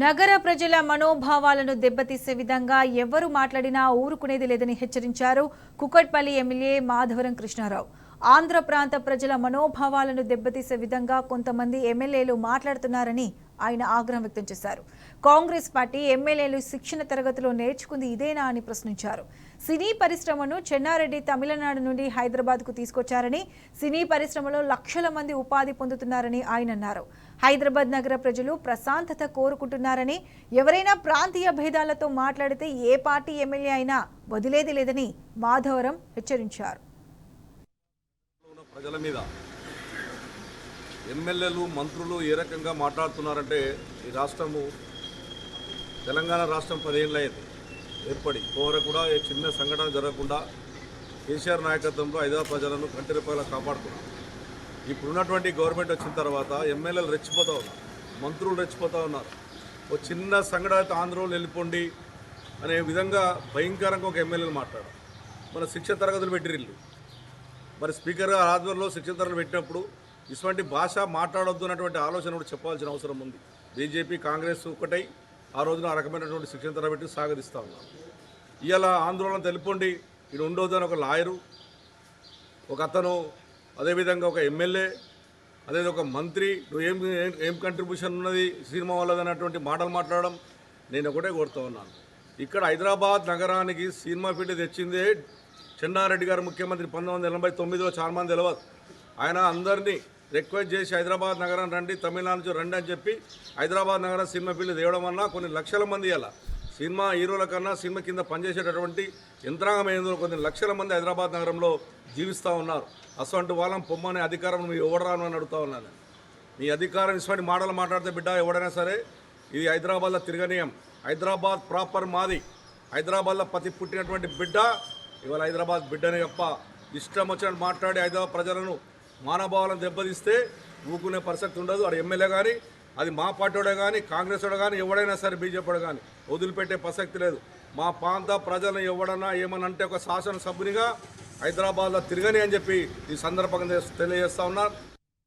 నగర ప్రజల మనోభావాలను దెబ్బతీసే విధంగా ఎవరు మాట్లాడినా ఊరుకునేది లేదని హెచ్చరించారు కుకట్పల్లి ఎమ్మెల్యే మాధవరం కృష్ణారావు. ఆంధ్ర ప్రాంత ప్రజల మనోభావాలను దెబ్బతీసే విధంగా కొంతమంది ఎమ్మెల్యేలు మాట్లాడుతున్నారని ఆయన ఆగ్రహం వ్యక్తం చేశారు. కాంగ్రెస్ పార్టీ ఎమ్మెల్యేలు శిక్షణ తరగతిలో నేర్చుకుంది ఇదేనా అని ప్రశ్నించారు. సినీ పరిశ్రమను చెన్నారెడ్డి తమిళనాడు నుండి హైదరాబాద్కు తీసుకొచ్చారని, సినీ పరిశ్రమలో లక్షల మంది ఉపాధి పొందుతున్నారని ఆయన అన్నారు. హైదరాబాద్ నగర ప్రజలు ప్రశాంతత కోరుకుంటున్నారని, ఎవరైనా ప్రాంతీయ భేదాలతో మాట్లాడితే ఏ పార్టీ ఎమ్మెల్యే అయినా వదిలేది లేదని మాధవరం హెచ్చరించారు. ప్రజల మీద ఎమ్మెల్యేలు మంత్రులు ఏ రకంగా మాట్లాడుతున్నారంటే, ఈ రాష్ట్రము తెలంగాణ రాష్ట్రం 10 ఏళ్ళు అయింది ఏర్పడి, కోర కూడా ఏ చిన్న సంఘటన జరగకుండా కేసీఆర్ నాయకత్వంలో హైదరాబాద్ ప్రజలను కంటి రూపాయలు కాపాడుతున్నారు. ఇప్పుడున్నటువంటి గవర్నమెంట్ వచ్చిన తర్వాత ఎమ్మెల్యేలు రెచ్చిపోతూ ఉన్నారు, మంత్రులు రెచ్చిపోతూ ఉన్నారు. ఒక చిన్న సంఘటన ఆంధ్రలో వెళ్ళిపోండి అనే విధంగా భయంకరంగా ఒక ఎమ్మెల్యేలు మాట్లాడారు. మన శిక్షణ తరగతులు పెట్టిరిల్లు, మరి స్పీకర్ ఆధ్వర్యంలో శిక్షణ తరగతులు పెట్టినప్పుడు ఇటువంటి భాష మాట్లాడొద్దు అన్నటువంటి ఆలోచన కూడా చెప్పాల్సిన అవసరం ఉంది. బీజేపీ కాంగ్రెస్ ఒకటై ఆ రోజున ఆ రకమైనటువంటి శిక్షణ తరగతి సాగరిస్తూ ఉన్నారు. ఇవాళ ఆందోళన తెలిపండి ఇది ఉండొద్దు అని ఒక లాయరు, ఒక అతను, అదేవిధంగా ఒక ఎమ్మెల్యే, అదే ఒక మంత్రి, నువ్వు ఏం కంట్రిబ్యూషన్ ఉన్నది సినిమా వాళ్ళది అన్నటువంటి మాటలు మాట్లాడడం నేను ఒకటే కోరుతూ ఉన్నాను. ఇక్కడ హైదరాబాద్ నగరానికి సినిమా ఫీల్డ్ తెచ్చిందే చెన్నారెడ్డి గారు ముఖ్యమంత్రి 1989లో. చాలా మంది తెలియదు. ఆయన అందరినీ రిక్వెస్ట్ చేసి హైదరాబాద్ నగరం రండి, తమిళనాడు నుంచి రండి అని చెప్పి హైదరాబాద్ నగరం సినిమా ఫీల్డ్ తేవడం వల్ల కొన్ని లక్షల మంది అలా సినిమా హీరోల కన్నా సినిమా కింద పనిచేసేటటువంటి యంత్రాంగం ఏందో కొన్ని లక్షల మంది హైదరాబాద్ నగరంలో జీవిస్తూ ఉన్నారు. అటువంటి వాళ్ళని పొమ్మనే అధికారం మీరు ఎవడరాను అని అడుగుతూ ఉన్నాను. మీ అధికారం ఇటువంటి మాటలు మాట్లాడితే బిడ్డ ఎవడైనా సరే ఇది హైదరాబాద్లో తిరగనీయం. హైదరాబాద్ ప్రాపర్ మాది. హైదరాబాద్లో పుట్టినటువంటి బిడ్డ ఇవాళ హైదరాబాద్ బిడ్డని తప్ప ఇష్టం వచ్చినట్టు మాట్లాడి హైదరాబాద్ ప్రజలను మానభావాలను దెబ్బతీస్తే ఊకునే పరిస్థితి ఉండదు. అది ఎమ్మెల్యే కానీ, అది మా పార్టీడే కానీ, కాంగ్రెస్ వాడు కానీ, ఎవడైనా సరే బీజేపీ కానీ వదిలిపెట్టే ప్రసక్తి లేదు. మా ప్రాంత ప్రజలను ఎవడన్నా ఏమని అంటే ఒక శాసనసభ్యునిగా హైదరాబాద్లో తిరగని అని చెప్పి ఈ సందర్భంగా తెలియజేస్తూ ఉన్నారు.